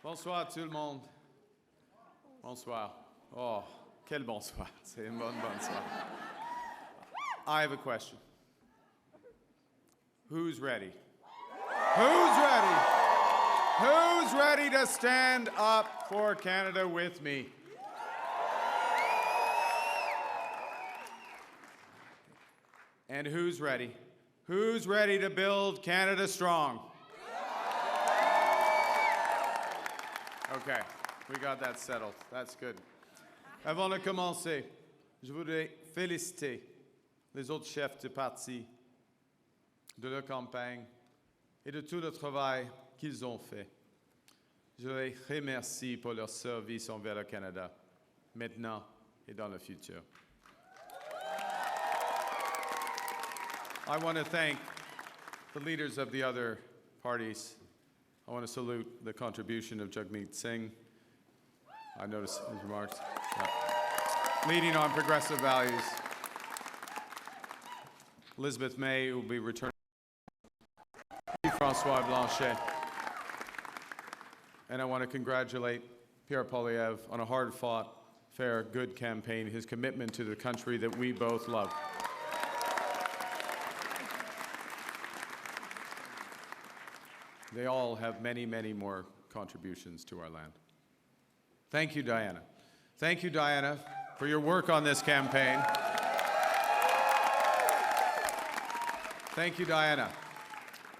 Bonsoir tout le monde. Bonsoir. Oh, quel bonsoir. C'est une bonne bonsoir. I have a question. Who's ready? Who's ready? Who's ready to stand up for Canada with me? And who's ready? Who's ready to build Canada strong? Okay, we got that settled. That's good. Avant de commencer, je voudrais féliciter les autres chefs de parti, de leur campagne et de tout le travail qu'ils ont fait. Je les remercie pour leur service envers le Canada, maintenant et dans le futur. I want to thank the leaders of the other parties. I want to salute the contribution of Jagmeet Singh. I noticed his remarks. Yeah. Leading on progressive values. Elizabeth May will be returning. François Blanchet. And I want to congratulate Pierre Poilievre on a hard-fought, fair, good campaign, his commitment to the country that we both love. They all have many, many more contributions to our land. Thank you, Diana. Thank you, Diana, for your work on this campaign. Thank you, Diana,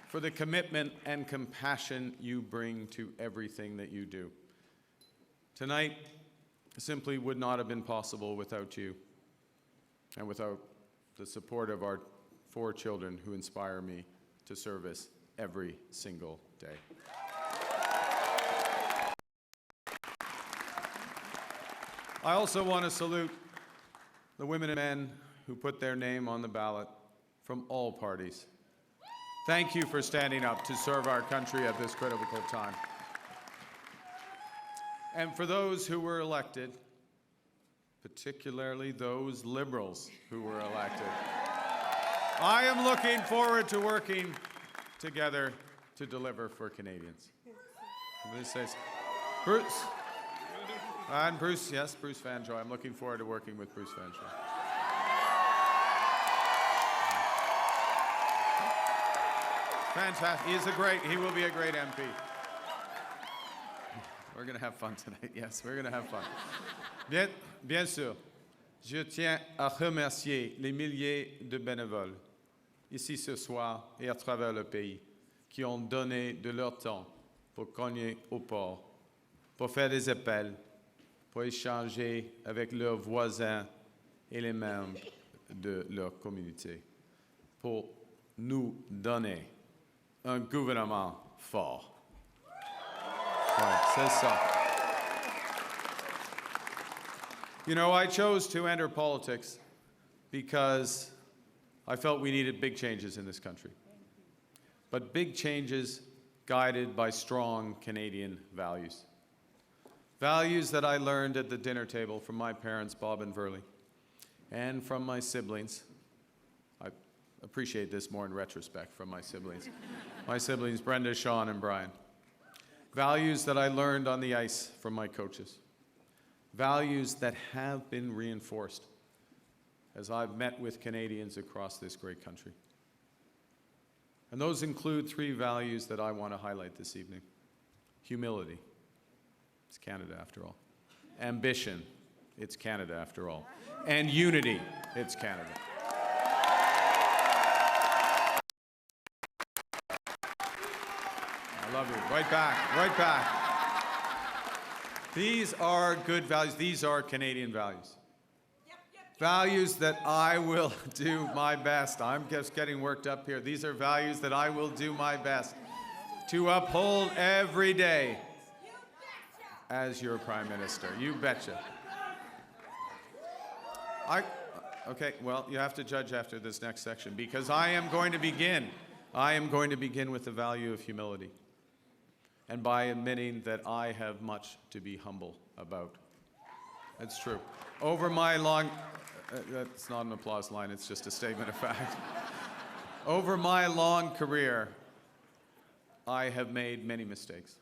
for the commitment and compassion you bring to everything that you do. Tonight simply would not have been possible without you and without the support of our 4 children who inspire me to service every single day. I also want to salute the women and men who put their name on the ballot from all parties. Thank you for standing up to serve our country at this critical time. And for those who were elected, particularly those Liberals who were elected, I am looking forward to working together to deliver for Canadians. This says, Bruce. And Bruce, yes, Bruce Vanjoy. I'm looking forward to working with Bruce Vanjoy. Fantastic. He will be a great MP. We're going to have fun tonight. Yes, we're going to have fun. Bien sûr, je tiens à remercier les milliers de bénévoles ici ce soir et à travers le pays, qui ont donné de leur temps pour cogner au port, pour faire des appels, pour échanger avec leurs voisins et les membres de leur communauté, pour nous donner un gouvernement fort. Ouais, c'est ça. You know, I chose to enter politics because I felt we needed big changes in this country, but big changes guided by strong Canadian values. Values that I learned at the dinner table from my parents, Bob and Verley, and from my siblings. I appreciate this more in retrospect from my siblings. My siblings, Brenda, Sean, and Brian. Values that I learned on the ice from my coaches. Values that have been reinforced as I've met with Canadians across this great country. And those include 3 values that I want to highlight this evening. Humility. It's Canada after all. Ambition. It's Canada after all. And unity. It's Canada. I love you. Right back. Right back. These are good values. These are Canadian values. Values that I will do my best. I'm just getting worked up here. These are values that I will do my best to uphold every day as your Prime Minister. You betcha. Okay, well, you have to judge after this next section because I am going to begin with the value of humility and by admitting that I have much to be humble about. That's true. Over my long... that's not an applause line, it's just a statement of fact. Over my long career, I have made many mistakes.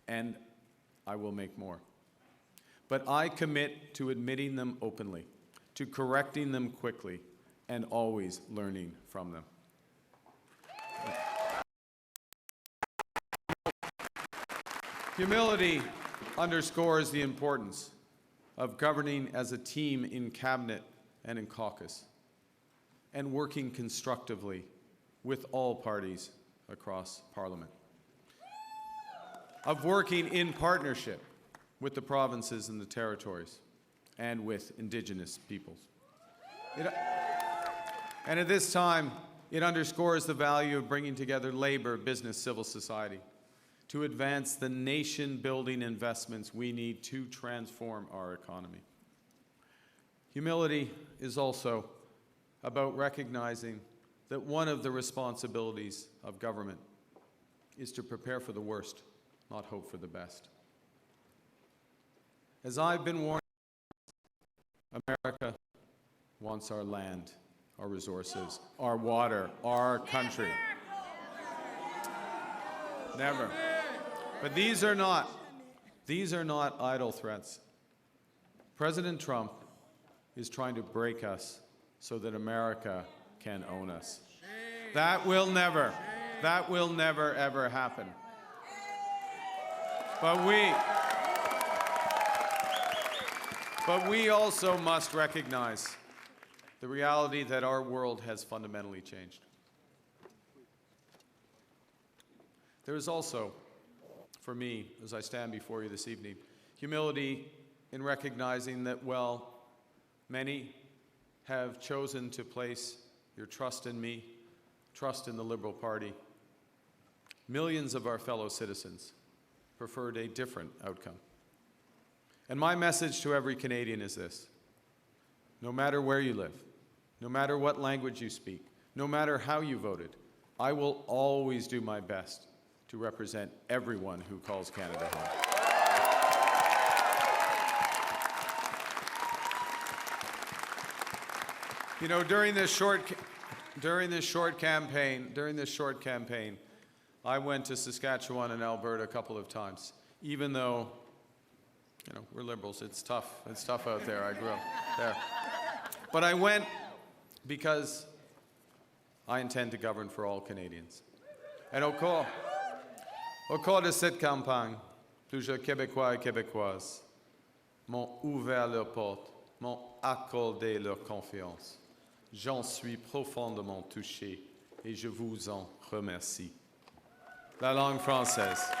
And I will make more. But I commit to admitting them openly, to correcting them quickly, and always learning from them. Humility underscores the importance of governing as a team in cabinet and in caucus, and working constructively with all parties across Parliament, of working in partnership with the provinces and the territories, and with Indigenous peoples. And at this time, it underscores the value of bringing together labor, business, civil society to advance the nation-building investments we need to transform our economy. Humility is also about recognizing that one of the responsibilities of government is to prepare for the worst, not hope for the best. As I've been warned, America wants our land, our resources, our water, our country. Never. But these are not idle threats. President Trump is trying to break us so that America can own us. That will never ever happen. But we also must recognize the reality that our world has fundamentally changed. There is also, for me, as I stand before you this evening, humility in recognizing that, well, many have chosen to place your trust in me, trust in the Liberal Party. Millions of our fellow citizens preferred a different outcome. And my message to every Canadian is this: no matter where you live, no matter what language you speak, no matter how you voted, I will always do my best to represent everyone who calls Canada home. You know, during this short campaign, I went to Saskatchewan and Alberta a couple of times, even though, you know, we're Liberals. It's tough. It's tough out there. I grew up there. But I went because I intend to govern for all Canadians. And au cours de cette campagne, plusieurs Québécois et Québécoises m'ont ouvert leurs portes, m'ont accordé leur confiance. J'en suis profondément touché et je vous en remercie. La langue française.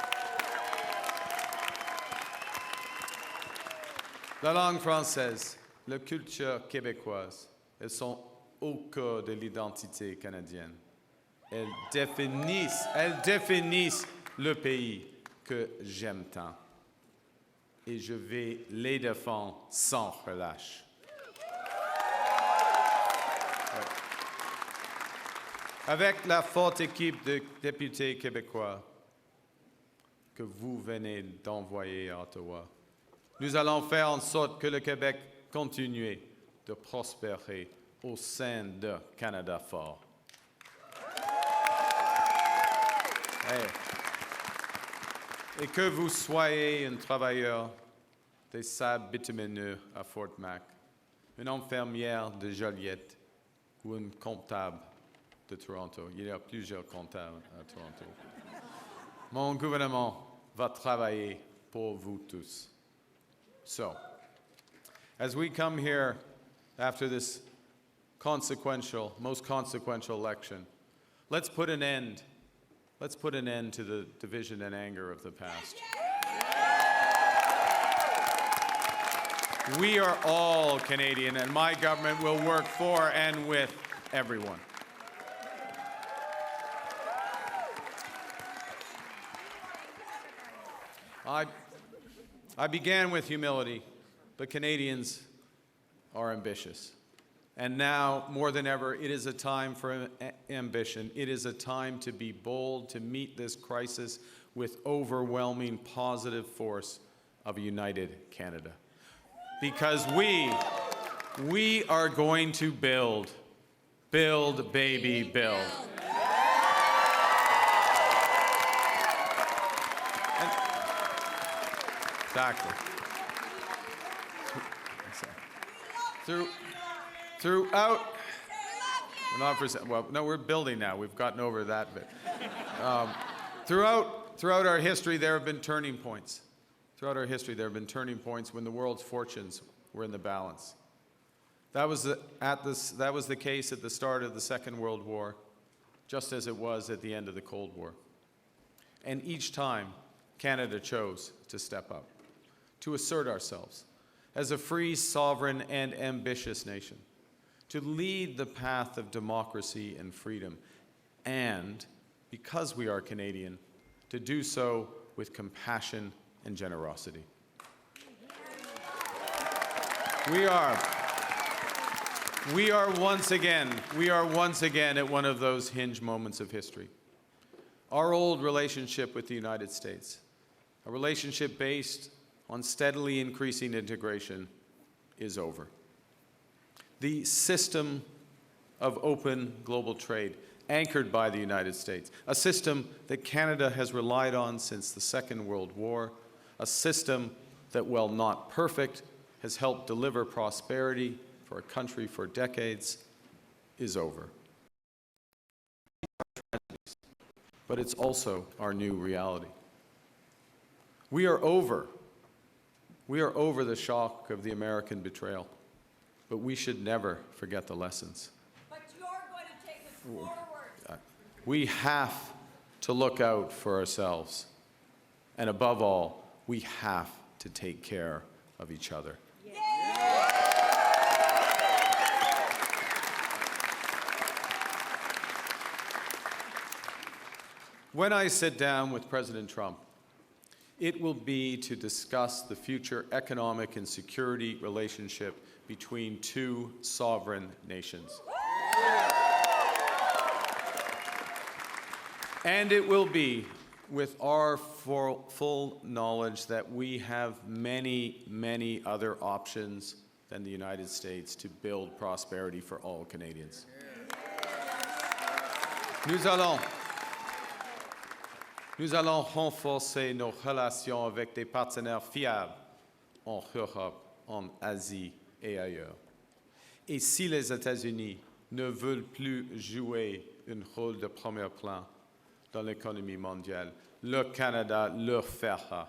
La langue française, la culture québécoise, elles sont au cœur de l'identité canadienne. Elles définissent le pays que j'aime tant. Et je vais les défendre sans relâche. Avec la forte équipe de députés québécois que vous venez d'envoyer à Ottawa, nous allons faire en sorte que le Québec continue de prospérer au sein de Canada fort. Et que vous soyez un travailleur des sables bitumineux à Fort Mac, une infirmière de Joliette ou un comptable de Toronto. Il y a plusieurs comptables à Toronto. Mon gouvernement va travailler pour vous tous. So, as we come here after this most consequential election, let's put an end to the division and anger of the past. We are all Canadian, and my government will work for and with everyone. I began with humility, but Canadians are ambitious. And now, more than ever, it is a time for ambition. It is a time to be bold, to meet this crisis with overwhelming positive force of a united Canada. Because we are going to build, baby, build. Exactly. Throughout, we're not for, well, no, we're building now. We've gotten over that bit. Throughout our history, there have been turning points. Throughout our history, there have been turning points when the world's fortunes were in the balance. That was the case at the start of the Second World War, just as it was at the end of the Cold War. And each time, Canada chose to step up, to assert ourselves as a free, sovereign, and ambitious nation, to lead the path of democracy and freedom, and, because we are Canadian, to do so with compassion and generosity. We are once again at one of those hinge moments of history. Our old relationship with the United States, a relationship based on steadily increasing integration, is over. The system of open global trade, anchored by the United States, a system that Canada has relied on since the Second World War, a system that, while not perfect, has helped deliver prosperity for a country for decades, is over. But it's also our new reality. We are over the shock of the American betrayal, but we should never forget the lessons. But you're going to take us forward. We have to look out for ourselves. And above all, we have to take care of each other. When I sit down with President Trump, it will be to discuss the future economic and security relationship between two sovereign nations. And it will be with our full knowledge that we have many, many other options than the United States to build prosperity for all Canadians. Nous allons renforcer nos relations avec des partenaires fiables en Europe, en Asie et ailleurs. Et si les États-Unis ne veulent plus jouer un rôle de premier plan dans l'économie mondiale, le Canada le fera.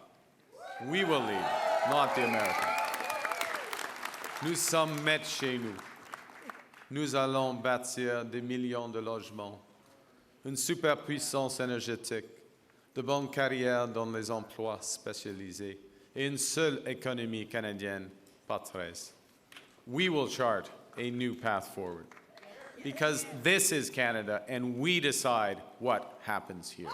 We will lead, not the Americans. Nous sommes maîtres chez nous. Nous allons bâtir des millions de logements, une superpuissance énergétique, de bonnes carrières dans les emplois spécialisés et une seule économie canadienne, pas 13. We will chart a new path forward because this is Canada and we decide what happens here.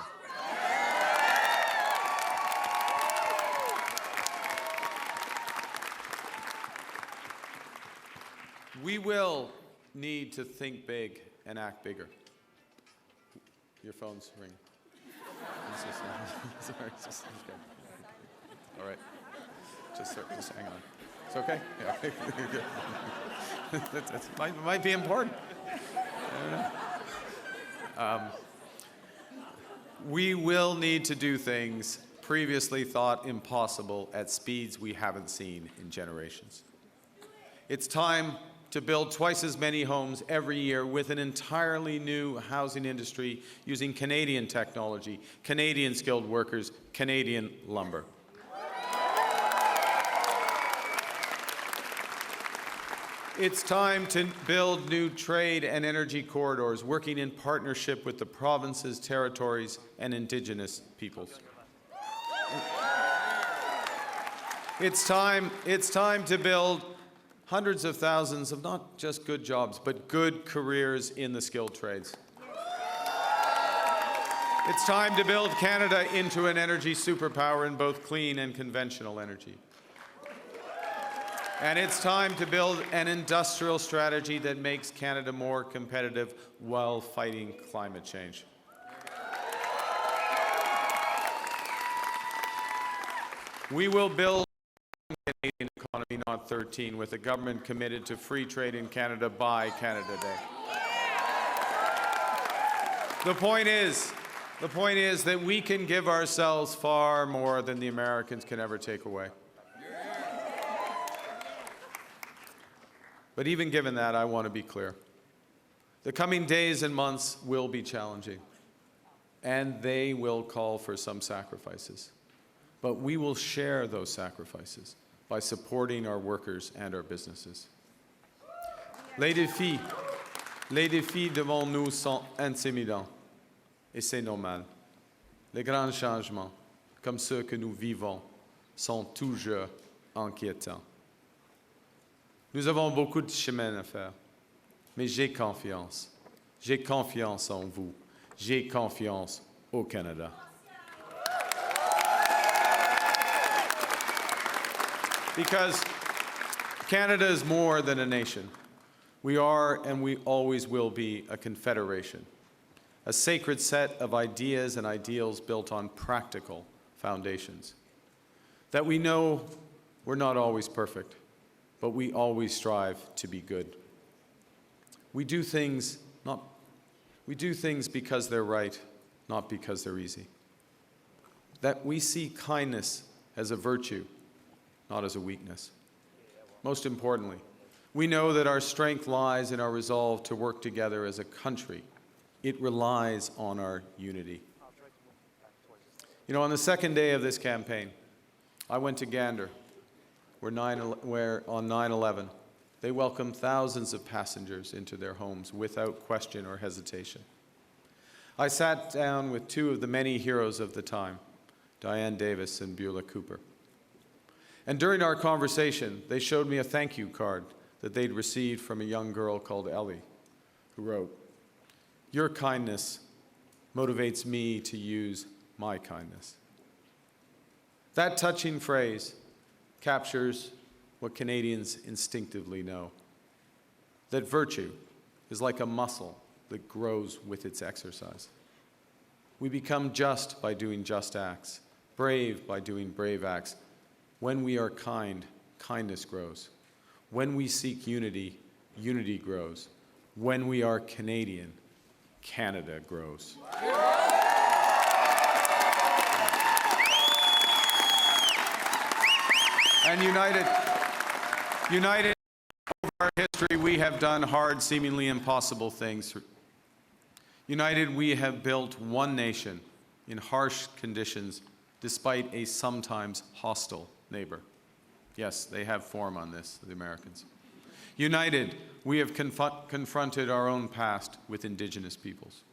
We will need to think big and act bigger. Your phone's ringing. Sorry, just okay. All right. Just hang on. It's okay? Yeah. That might be important. I don't know. We will need to do things previously thought impossible at speeds we haven't seen in generations. It's time to build twice as many homes every year with an entirely new housing industry using Canadian technology, Canadian skilled workers, Canadian lumber. It's time to build new trade and energy corridors, working in partnership with the provinces, territories, and Indigenous peoples. It's time to build hundreds of thousands of not just good jobs, but good careers in the skilled trades. It's time to build Canada into an energy superpower in both clean and conventional energy. And it's time to build an industrial strategy that makes Canada more competitive while fighting climate change. We will build Canadian economy, not 13, with a government committed to free trade in Canada by Canada Day. The point is, The point is that we can give ourselves far more than the Americans can ever take away. But even given that, I want to be clear. The coming days and months will be challenging, and they will call for some sacrifices. But we will share those sacrifices by supporting our workers and our businesses. Les défis devant nous sont intimidants, et c'est normal. Les grands changements, comme ceux que nous vivons, sont toujours inquiétants. Nous avons beaucoup de chemin à faire, mais j'ai confiance. J'ai confiance en vous. J'ai confiance au Canada. Because Canada is more than a nation. We are and we always will be a confederation, a sacred set of ideas and ideals built on practical foundations. That we know we're not always perfect, but we always strive to be good. We do things because they're right, not because they're easy. That we see kindness as a virtue, not as a weakness. Most importantly, we know that our strength lies in our resolve to work together as a country. It relies on our unity. You know, on the second day of this campaign, I went to Gander, where on 9/11, they welcomed thousands of passengers into their homes without question or hesitation. I sat down with two of the many heroes of the time, Diane Davis and Beulah Cooper. And during our conversation, they showed me a thank you card that they'd received from a young girl called Ellie, who wrote, "Your kindness motivates me to use my kindness." That touching phrase captures what Canadians instinctively know, that virtue is like a muscle that grows with its exercise. We become just by doing just acts, brave by doing brave acts. When we are kind, kindness grows. When we seek unity, unity grows. When we are Canadian, Canada grows. And united over our history, we have done hard, seemingly impossible things. United, we have built one nation in harsh conditions despite a sometimes hostile neighbor. Yes, they have form on this, the Americans. United, we have confronted our own past with Indigenous peoples.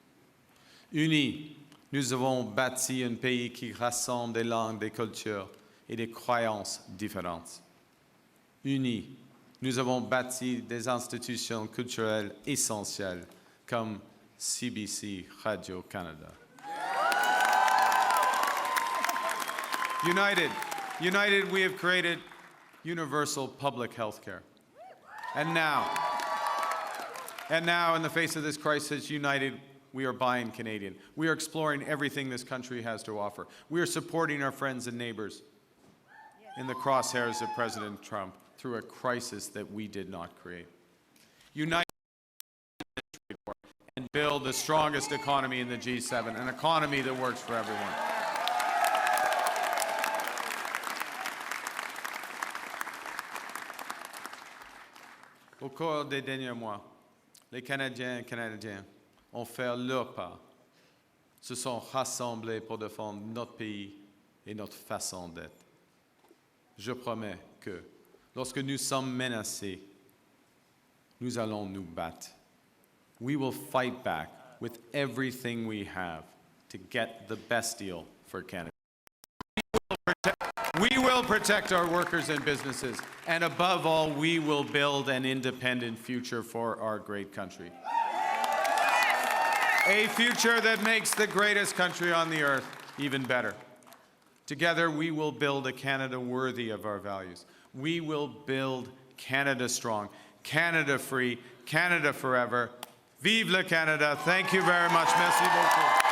Unis, nous avons bâti un pays qui rassemble des langues, des cultures et des croyances différentes. Unis, nous avons bâti des institutions culturelles essentielles comme CBC Radio-Canada. United, we have created universal public health care. And now, in the face of this crisis, united, we are buying Canadian. We are exploring everything this country has to offer. We are supporting our friends and neighbors in the crosshairs of President Trump through a crisis that we did not create. Unite and build the strongest economy in the G7, an economy that works for everyone. Au cours des derniers mois, les Canadiens et Canadiennes ont fait leur part, se sont rassemblés pour défendre notre pays et notre façon d'être. Je promets que, lorsque nous sommes menacés, nous allons nous battre. We will fight back with everything we have to get the best deal for Canada. We will protect our workers and businesses, and above all, we will build an independent future for our great country. A future that makes the greatest country on the earth even better. Together, we will build a Canada worthy of our values. We will build Canada strong, Canada free, Canada forever. Vive le Canada. Thank you very much. Merci beaucoup.